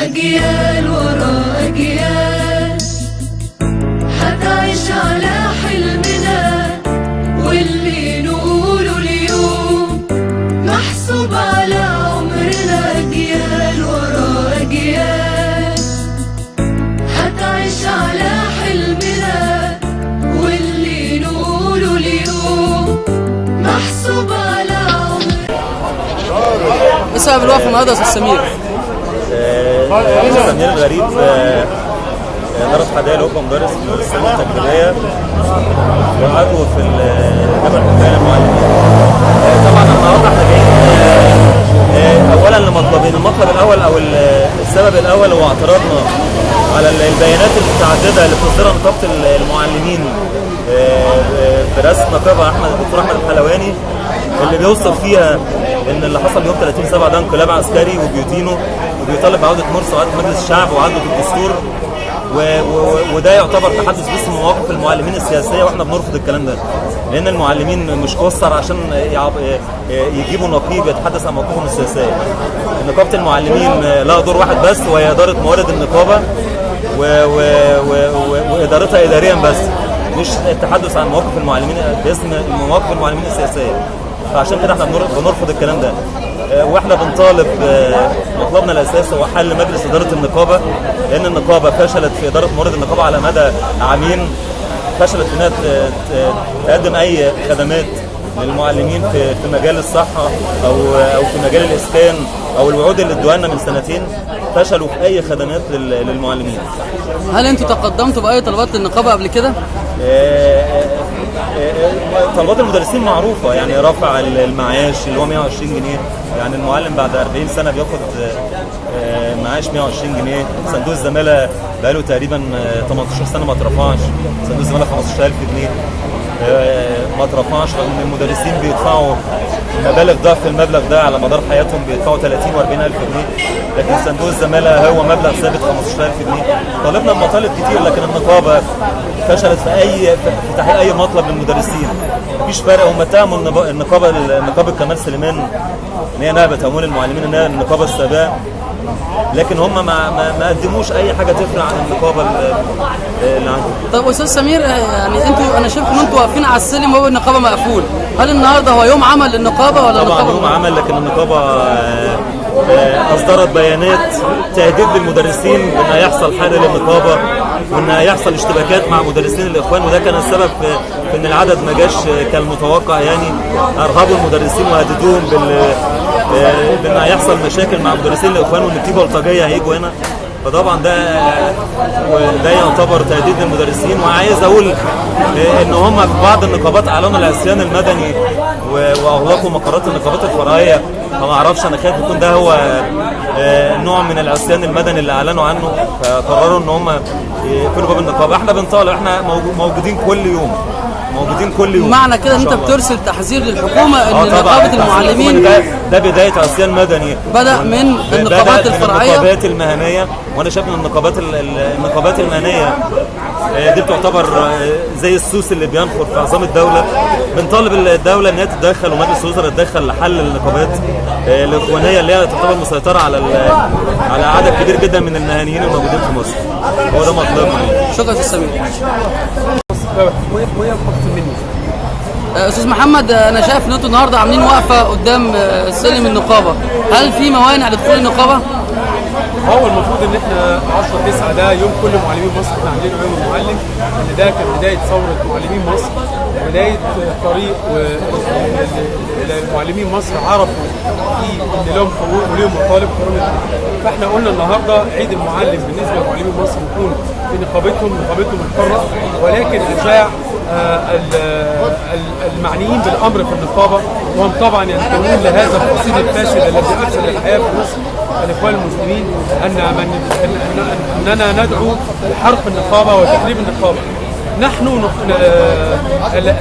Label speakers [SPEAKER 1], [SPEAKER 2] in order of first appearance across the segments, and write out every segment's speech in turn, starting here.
[SPEAKER 1] أجيال ورا أجيال هتعيش على حلمنا، واللي نقوله اليوم محسوب على عمرنا. أجيال ورا أجيال هتعيش على حلمنا، واللي نقوله اليوم محسوب على عمرنا.
[SPEAKER 2] ايه سبب الوقفه النهارده يا استاذ سمير؟
[SPEAKER 3] سمير غريب درس حدائق الأوبا، مدرس في السنة التجريبية وعضو في الجبل الحكاية المعلمين. طبعا النهارده احنا جايين اولا لمطلبين. المطلب الاول او السبب الاول هو اعتراضنا على البيانات المتعدده اللي بتصدرها نقابه المعلمين برئاسه نقابه الدكتور احمد الحلواني، اللي بيوصف فيها ان اللي حصل يوم 30/7 ده انقلاب عسكري وبيدينه وبيطالب بعوده مرسى وعوده مجلس الشعب وعوده الدستور، وده يعتبر تحدث باسم مواقف المعلمين السياسيه، واحنا بنرفض الكلام ده، لان المعلمين مش قصر عشان يجيبوا نقيب يتحدث عن مواقفهم السياسيه. نقابه المعلمين لها دور واحد بس، وهي اداره موارد النقابه وادارتها اداريا بس، مش التحدث عن مواقف المعلمين باسم مواقف المعلمين السياسيه. فعشان كده احنا بنرفض الكلام ده، واحنا بنطالب مطلبنا الاساسي هو حل مجلس اداره النقابه، لان النقابه فشلت في اداره موارد النقابه على مدى عامين، فشلت في انها تقدم اي خدمات للمعلمين في مجال الصحه او في مجال الاسكان او الوعود اللي ادوها لنا من سنتين، فشلوا في اي خدمات للمعلمين.
[SPEAKER 2] هل انتوا تقدمتوا باي طلبات للنقابه قبل كده؟
[SPEAKER 3] طلبات المدرسين معروفه، يعني رفع المعاش اللي هو 120 جنيه، يعني المعلم بعد 40 سنه بياخد معاش 120 جنيه. صندوق الزماله بقاله تقريبا 18 سنه ما اترفعش، صندوق الزماله 15000 جنيه ما اترفعش، رغم ان المدرسين بيدفعوا مبالغ ضعف المبلغ ده على مدار حياتهم، بيدفعوا 30 و40 الف جنيه، لكن صندوق الزماله هو مبلغ ثابت 15000 جنيه. طالبنا بمطالب كتير، لكن النقابه فشلت في تحقيق اي مطلب للمدرسين. مفيش فرق، هم اتهموا نقابه كمال سليمان ان هي نهبت اموال المعلمين، انها النقابه السابقه، لكن هم ما قدموش اي حاجه تفرق عن النقابه اللي عندهم.
[SPEAKER 2] طب استاذ سمير، يعني انتوا انا شايف ان انتوا واقفين على السلم وهو النقابه مقفول، هل النهارده هو يوم عمل للنقابه ولا
[SPEAKER 3] طبعا يوم عمل، لكن النقابه اصدرت بيانات تهديد للمدرسين ان هيحصل حاله للنقابه وان هيحصل اشتباكات مع مدرسين الاخوان، وده كان السبب في ان العدد ما جاش كالمتوقع. يعني ارهبوا المدرسين وهددوهم بان هيحصل مشاكل مع مدرسين الاخوان، وان في بلطجيه هيجوا هنا. فطبعا ده يعتبر تهديد للمدرسين. وعايز اقول ان هم في بعض النقابات اعلنوا العصيان المدني واغلقوا مقرات النقابات الفرعيه، فما اعرفش، انا خايف يكون ده هو نوع من العصيان المدني اللي اعلنوا عنه، فقرروا ان هم يقفلوا باب النقابه. احنا بنطالب، احنا موجودين كل يوم،
[SPEAKER 2] معنى كده ان انت بترسل تحذير للحكومه ان نقابه المعلمين
[SPEAKER 3] ده بدايه عصيان مدني
[SPEAKER 2] بدا من النقابات الفرعيه،
[SPEAKER 3] النقابات المهنيه. وانا شايف ان النقابات المهنيه دي بتعتبر زي السوس اللي بينخر في عظام الدوله. بنطالب الدوله ان هي تتدخل ومجلس الوزراء يتدخل لحل النقابات الاخوانيه اللي هي تعتبر مسيطره على عدد كبير جدا من المهنيين الموجودين في مصر. هو ده مطلبنا.
[SPEAKER 2] شكرا استاذ سمير. استاذ محمد، انا شايف ان انتوا النهارده عاملين وقفه قدام سلم النقابه، هل في موانع لدخول النقابه؟
[SPEAKER 4] هو المفروض ان احنا 10/9 ده يوم كل معلمين مصر، احنا عاملينه يوم المعلم، ان ده كان بدايه ثوره معلمين مصر، بدايه طريق معلمين مصر عرفوا فيه ان لهم حقوق ولهم مطالب قانونيه. فاحنا قلنا النهارده عيد المعلم بالنسبه لمعلمين مصر يكون في نقابتهم الحره، ولكن اشاع المعنيين بالامر في النقابه، وهم طبعا ينتمون لهذا التقصيد الفاسد الذي افسد الحياه في مصر، الاخوان المسلمين، اننا ندعو لحرق النقابه وتخريب النقابه. نحن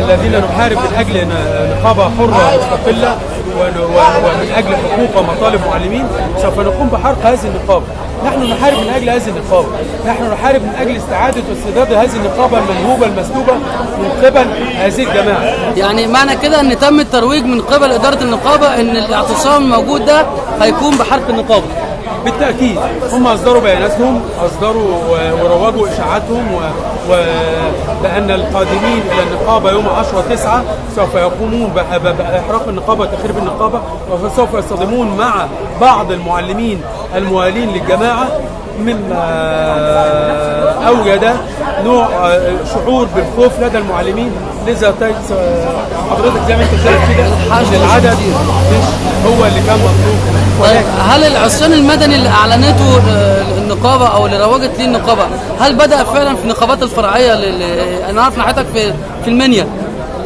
[SPEAKER 4] الذين نحارب من اجل نقابه حره مستقله ومن اجل حقوق ومطالب معلمين، سوف نقوم بحرق هذه النقابه. نحن نحارب من اجل هذه النقابه، نحن نحارب من اجل استعاده واسترداد هذه النقابه المنهوبه المسلوبه من قبل هذه الجماعه.
[SPEAKER 2] يعني معنى كده ان تم الترويج من قبل اداره النقابه ان الاعتصام الموجود ده هيكون بحرق النقابه.
[SPEAKER 4] بالتأكيد هم أصدروا بياناتهم، أصدروا وروجوا إشاعاتهم وبأن القادمين إلى النقابة يوم 10/9 سوف يقومون بإحراق النقابة وتخريب النقابة، وسوف يصطدمون مع بعض المعلمين الموالين للجماعة، مما أوجد نوع شعور بالخوف لدى المعلمين. لذا حضرتك زي ما انت شايف كده العدد مش هو اللي كان مطلوب.
[SPEAKER 2] طيب هل العصيان المدني اللي اعلنته النقابه او اللي روجت ليه النقابه، هل بدا فعلا في النقابات الفرعيه انا عارف حضرتك في المنيا،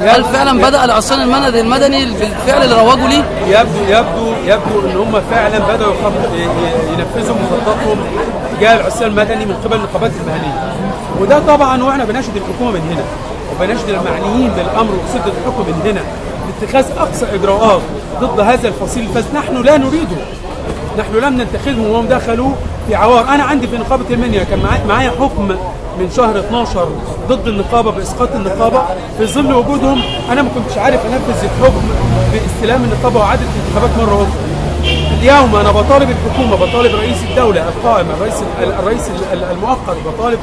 [SPEAKER 2] هل فعلا بدا العصيان المدني بالفعل اللي روجوا ليه؟
[SPEAKER 4] يبدو ان هم فعلا بداوا ينفذوا مخططاتهم تجاه العصيان المدني من قبل النقابات المهنيه، وده طبعا واحنا بناشد الحكومه من هنا وبناشد المعنيين بالامر وسده الحكم من هنا لاتخاذ اقصى اجراءات ضد هذا الفصيل الفاسد. نحن لا نريده، نحن لم ننتخبهم وهم دخلوا في عوار. انا عندي في نقابه المنيا كان معايا حكم من شهر 12 ضد النقابه باسقاط النقابه، في ظل وجودهم انا ما كنتش عارف انفذ الحكم باستلام النقابه واعاده الانتخابات مره اخرى. اليوم انا بطالب الحكومه، بطالب رئيس الدوله القائم، الرئيس المؤقت، بطالب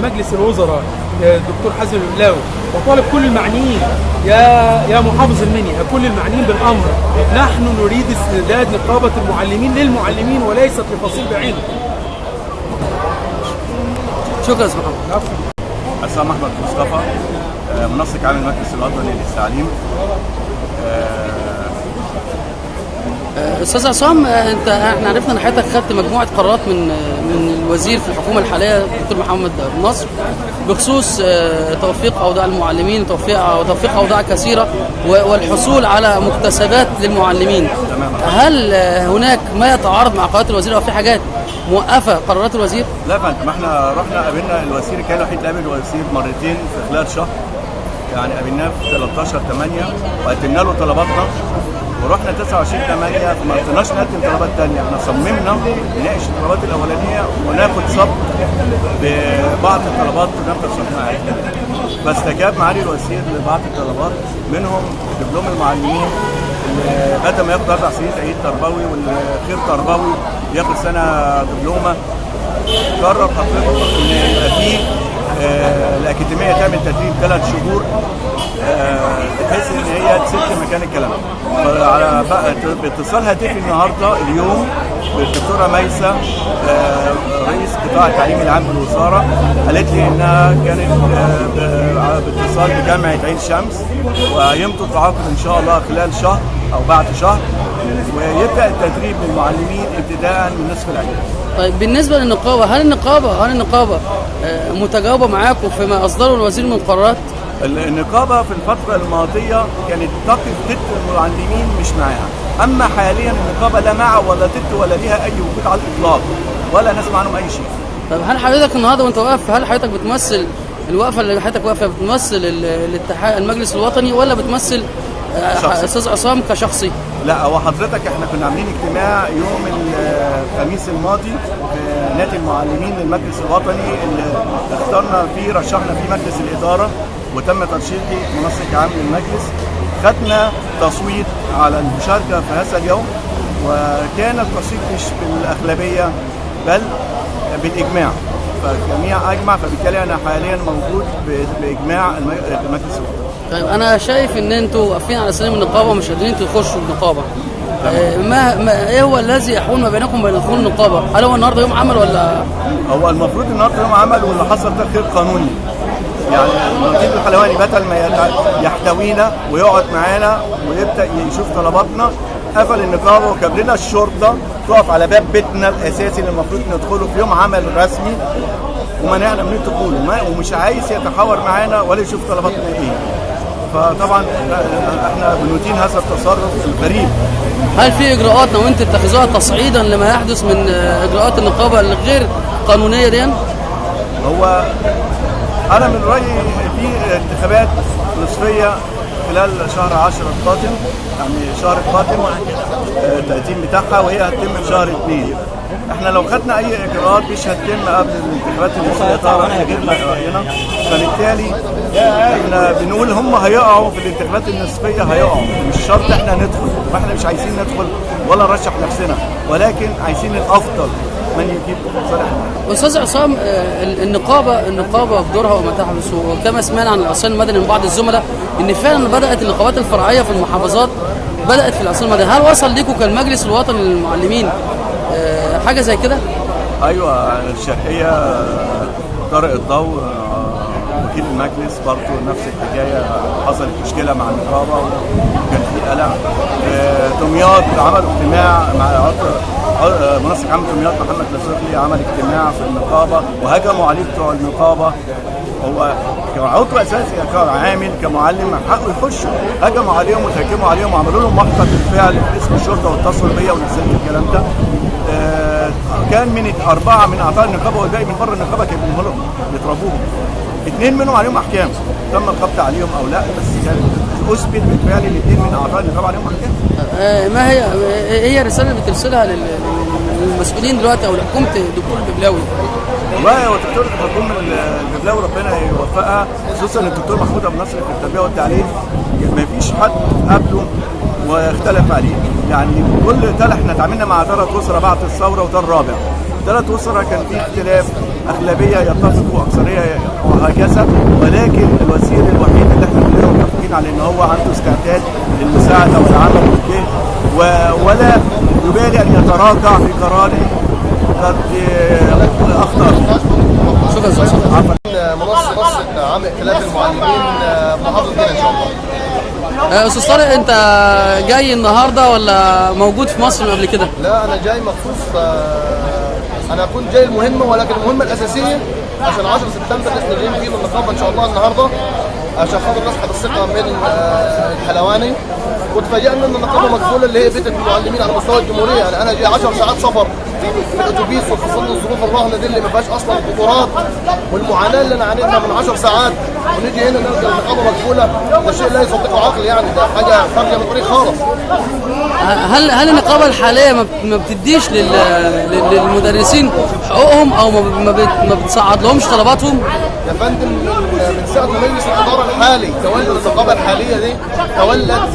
[SPEAKER 4] مجلس الوزراء الدكتور حازم البلاوي، وطالب كل المعنيين يا محافظ المنيا، كل المعنيين بالامر، نحن نريد استرداد نقابه المعلمين للمعلمين وليست لفصيل بعينه.
[SPEAKER 2] شكرا يا استاذ محمد.
[SPEAKER 5] عصام احمد مصطفى، منسق عام المجلس الوطني للتعليم.
[SPEAKER 2] استاذ عصام، احنا عرفنا ان حضرتك خدت مجموعه قرارات من الوزير في الحكومه الحاليه الدكتور محمد نصر بخصوص توفيق اوضاع المعلمين، توفيق اوضاع كثيره والحصول على مكتسبات للمعلمين. هل هناك ما يتعارض مع قرارات الوزير او في حاجات موقفه قرارات الوزير؟
[SPEAKER 5] لا يا فندم، احنا رحنا قابلنا الوزير، كان الوحيد قابل الوزير مرتين في خلال شهر، يعني قابلناه في 13/8 وقدمنا له طلباتنا، ورحنا 29/8 ما قدرناش نقدم طلبات ثانيه. احنا صممنا نناقش الطلبات الاولانيه وناخد صبر ببعض الطلبات ونفضل صبر. فاستجاب معالي الوزير لبعض الطلبات، منهم دبلوم المعلمين اللي بدل ما ياخد 4 سنين تأهيل تربوي واللي خير تربوي ياخد سنه دبلومه. قرر حضرتك ان يبقى فيه الأكاديمية تعمل تدريب 3 شهور بحيث ان هي تسد مكان الكلام. على باتصال هاتفي النهارده اليوم بالدكتوره ميسه رئيس قطاع التعليم العام بالوزاره، قالت لي انها كانت باتصال بجامعه عين شمس، ويمضوا التعاقد ان شاء الله خلال شهر او بعد شهر، ويبدا التدريب للمعلمين ابتداء من نصف العام.
[SPEAKER 2] طيب بالنسبه للنقابه، هل النقابه متجاوبه معاكم فيما اصدره الوزير من قرارات؟
[SPEAKER 5] النقابه في الفتره الماضيه كانت تقف ضد المعلمين مش معاها، اما حاليا النقابه لا مع ولا ضد ولا ليها اي وجود على الاطلاق ولا نسمع عنهم اي شيء.
[SPEAKER 2] طب هل حضرتك النهارده وانت واقف، هل حضرتك بتمثل الوقفه اللي حضرتك واقفه بتمثل الاتحاد المجلس الوطني ولا بتمثل استاذ عصام كشخصي؟
[SPEAKER 5] لا، هو حضرتك احنا كنا عاملين اجتماع يوم الخميس الماضي في نادي المعلمين للمجلس الوطني اللي اخترنا فيه، رشحنا فيه مجلس الاداره وتم ترشيحي منسق عام للمجلس. خدنا تصويت على المشاركه في هذا اليوم، وكان التصويت مش بالاغلبيه بل بالاجماع، فالجميع اجمع، فبالتالي انا حاليا موجود باجماع المجلس الوطني.
[SPEAKER 2] طيب انا شايف ان انتوا واقفين على سلم النقابه ومش قادرين تخشوا النقابه. ايه هو الذي يحول ما بينكم وبين دخول النقابه؟ هل هو النهارده يوم عمل ولا؟
[SPEAKER 5] هو المفروض النهارده يوم عمل، واللي حصل ده غير قانوني. يعني النقيب الحلواني بدل ما يحتوينا ويقعد معانا ويبدا يشوف طلباتنا، قفل النقابه وجاب لنا الشرطه تقف على باب بيتنا الاساسي اللي المفروض ندخله في يوم عمل رسمي، ومنعنا من الدخول، ومش عايز يتحاور معانا ولا يشوف طلباتنا ايه. فطبعا احنا بنودين هذا التصرف الغريب.
[SPEAKER 2] هل في اجراءات ناويين تتخذوها تصعيدا لما يحدث من اجراءات النقابه الغير قانونيه دي؟
[SPEAKER 5] هو انا من رايي في انتخابات نصفيه خلال شهر 10 القادم، يعني شهر القادم التقديم بتاعها، وهي هتتم في شهر 2. احنا لو خدنا اي اجراءات مش هتتم قبل الانتخابات النصفيه طبعا احنا جبنا راينا، فبالتالي احنا بنقول هم هيقعوا في الانتخابات النصفيه، هيقعوا مش شرط احنا ندخل، واحنا مش عايزين ندخل ولا نرشح نفسنا، ولكن عايزين الافضل من يجيب صالح.
[SPEAKER 2] استاذ عصام، النقابه بدورها وما تحدث، وكما سمعنا عن العصيان المدني من بعض الزملاء ان فعلا بدات النقابات الفرعيه في المحافظات بدات في العصيان المدني، هل وصل لكم كالمجلس الوطني للمعلمين حاجه زي كده؟
[SPEAKER 5] ايوه، الشرقيه طارق الضوء وكيل المجلس برضه نفس الحكايه، حصلت مشكله مع النقابه وكان في قلق. دمياط عملوا اجتماع مع منسق عام دمياط محمد لاسوقي، عمل اجتماع في النقابه وهجموا عليه بتوع النقابه. هو كعضو اساسي كعامل كمعلم حقه يخشوا، هجموا عليهم وتهجموا عليهم وعملوا لهم محضر بالفعل باسم الشرطه واتصلوا بيا ونزلت الكلام ده. كان من 4 من اعضاء النقابه والباقي من بره النقابه كانوا بيضربوهم. 2 منهم عليهم احكام، تم القبض عليهم او لا، بس كان اثبت بالفعل ال2 من اعضاء النقابه عليهم احكام.
[SPEAKER 2] ما هي الرساله اللي بترسلها للمسؤولين دلوقتي او لحكومه الدكتور الببلاوي؟
[SPEAKER 5] والله هو الدكتور حكومه الببلاوي ربنا يوفقها، خصوصا الدكتور محمود ابو نصر في التربيه والتعليم ما فيش حد قبله واختلف عليه. يعني كل احنا اتعاملنا مع 3 وزراء بعد الثوره وده الرابع. 3 وزراء كان في اختلاف، اغلبيه يتفقوا واكثريه وهكذا، ولكن الوزير الوحيد اللي احنا كلنا متفقين على ان هو عنده استعداد للمساعده والعمل والجهد ولا يبالي ان يتراجع في قراره قد اخطر.
[SPEAKER 2] شكرا استاذ عصام.
[SPEAKER 6] منصه عام ائتلاف المعلمين محافظه هنا ان شاء الله.
[SPEAKER 2] استاذ طارق، انت جاي النهارده ولا موجود في مصر من قبل كده؟
[SPEAKER 6] لا، انا جاي مخصوص. انا كنت جاي المهمه، ولكن المهمه الاساسيه عشان 10 سبتمبر احنا جايين فيه النقابه ان شاء الله النهارده عشان خاطر نسحب الثقه من الحلواني. وتفاجئنا ان النقابه مقفوله اللي هي بيت المعلمين على مستوى الجمهوريه. يعني انا جاي 10 ساعات سفر في الاتوبيس وفي ظل الظروف الراهنه دي اللي ما فيهاش اصلا قطارات والمعاناه اللي انا عانيتها من 10 ساعات، ونيجي هنا نلقى النقابه مقفوله. ده شيء لا يصدقه عقل، يعني ده حاجه خارجه من الطريق خالص.
[SPEAKER 2] هل النقابه الحاليه ما بتديش للمدرسين حقوقهم او ما بتصعد لهمش طلباتهم؟
[SPEAKER 6] يا فندم، من ساعه ما مجلس الاداره الحالي تولى النقابه الحاليه دي تولت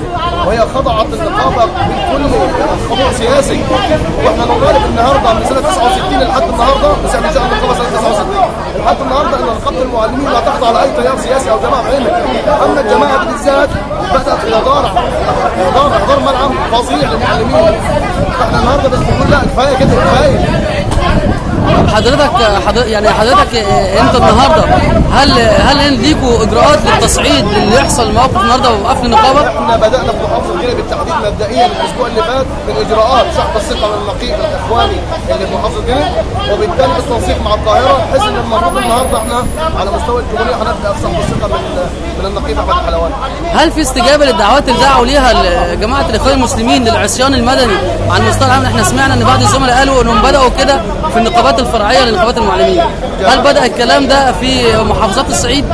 [SPEAKER 6] وهي خضعت النقابه بكل خضوع سياسي. واحنا نطالب النهارده من سنه 69 لحد النهارده، من ساعه انشاء النقابه سنه 69 لحد النهارده ان نقابه المعلمين لا تخضع لاي تيار سياسي او جماعه بعينها. اما الجماعه بالذات بدات في احضار ملعب فظيع للمعلمين. فاحنا النهارده بنقول لا، كفايه كده، كفايه.
[SPEAKER 2] حضرتك انت النهارده هل ليكوا اجراءات للتصعيد اللي يحصل موقف النهارده وقفل النقابه؟
[SPEAKER 6] احنا بدانا في محافظه الجيزه بالتحديد مبدئيا الاسبوع اللي فات من اجراءات سحب الثقه من النقيب الاخواني اللي في محافظه الجيزه، وبالتالي بالتنسيق مع القاهره بحيث ان المفروض النهارده احنا على مستوى الجمهوريه هنبدا سحب الثقه من النقيب احمد الحلواني.
[SPEAKER 2] هل في استجابه للدعوات اللي دعوا ليها جماعه الاخوان المسلمين للعصيان المدني على المستوى العام؟ احنا سمعنا ان بعض الزملاء قالوا انهم بداوا كده في النقابات الفرعيه لنقابات المعلمين. هل بدا الكلام ده في محافظات الصعيد؟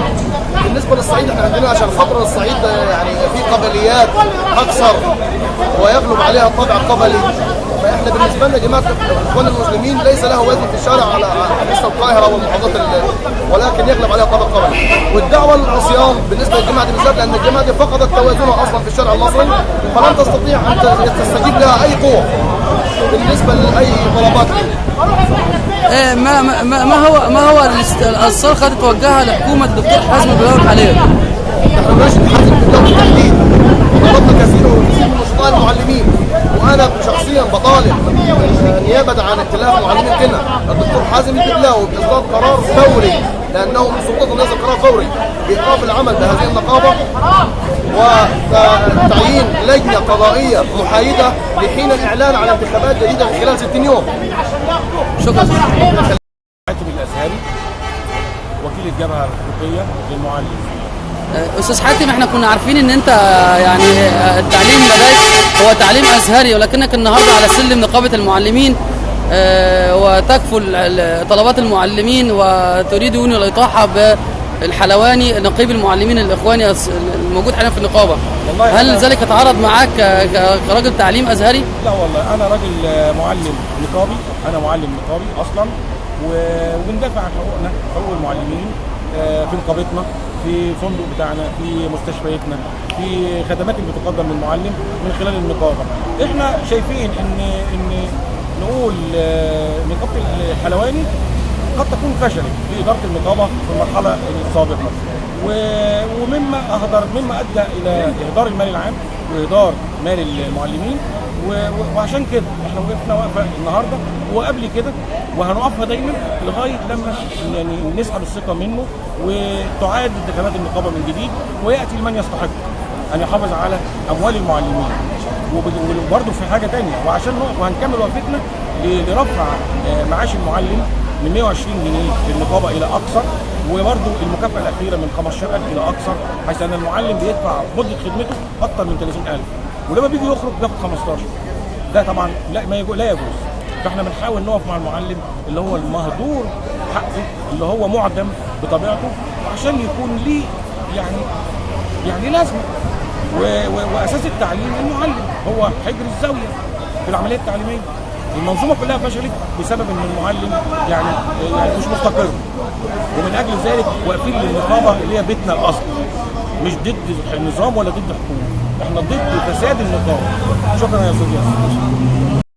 [SPEAKER 6] بالنسبه للصعيد احنا عندنا عشان خاطر الصعيد يعني في قبليات اكثر ويغلب عليها الطابع القبلي. فاحنا بالنسبه لنا جماعه الاخوان المسلمين ليس له وزن في الشارع على مستوى القاهره والمحافظات ولكن يغلب عليها الطابع القبلي. والدعوه للعصيان بالنسبه للجماعه دي بالذات لان الجماعه دي فقدت توازنها اصلا في الشارع المصري، فلن تستطيع ان تستجيب لها اي قوه بالنسبه لاي طلبات.
[SPEAKER 2] ما هو الصرخه اللي توجهها لحكومه الدكتور حازم الببلاوي الحاليه؟
[SPEAKER 6] نحن ناشد حازم الببلاوي بالتحديد، طلبنا كثير من نشطاء المعلمين، وانا شخصيا بطالب نيابه عن ائتلاف معلمين كنا الدكتور حازم الببلاوي باصدار قرار فوري، لانه من سلطته نازل قرار فوري بايقاف العمل بهذه النقابه وتعيين لجنه قضائيه محايده لحين الاعلان عن انتخابات جديده في خلال 60 يوم.
[SPEAKER 2] شكرا.
[SPEAKER 7] حاتم الازهري وكيل الجبهه الحقوقيه للمعلم.
[SPEAKER 2] استاذ حاتم، احنا كنا عارفين ان انت يعني التعليم لديك هو تعليم ازهري، ولكنك النهارده على سلم نقابه المعلمين وتكفل طلبات المعلمين وتريدون الاطاحه الحلواني نقيب المعلمين الاخواني الموجود حاليا في النقابه،
[SPEAKER 7] والله
[SPEAKER 2] هل ذلك يتعارض معاك كراجل تعليم ازهري؟
[SPEAKER 7] لا والله انا راجل معلم نقابي، انا معلم نقابي اصلا، وبندافع عن حقوقنا، حقوق المعلمين في نقابتنا، في فندق بتاعنا، في مستشفياتنا، في خدمات اللي بتقدم للمعلم من خلال النقابه. احنا شايفين ان نقول نقابه الحلواني قد تكون فشلت في اداره النقابه في المرحله السابقه، مما ادى الى اهدار المال العام واهدار مال المعلمين، وعشان كده احنا وقفنا وقفه النهارده وقبل كده وهنقفها دايما لغايه لما يعني نسحب الثقه منه وتعاد انتخابات النقابه من جديد، وياتي لمن يستحق ان يحافظ على اموال المعلمين. وبرضه في حاجه ثانيه، وهنكمل وقفتنا لرفع معاش المعلم من 120 جنيه للنقابه الى اكثر، وبرضه المكافاه الاخيره من 15,000 الى اكثر، حيث ان المعلم بيدفع مده خدمته اكثر من 30,000 ولما بيجي يخرج بياخد 15. ده طبعا لا يجوز. فاحنا بنحاول نقف مع المعلم اللي هو المهدور حقه، اللي هو معدم بطبيعته، عشان يكون ليه يعني لازمه. واساس التعليم المعلم هو حجر الزاويه في العمليه التعليميه. المنظومه كلها فشلت بسبب ان المعلم يعني مش مستقر، ومن اجل ذلك واقفين للنقابه اللي هي بيتنا الاصلي، مش ضد النظام ولا ضد الحكومه، احنا ضد فساد النقابه. شكرا يا استاذ ياسر.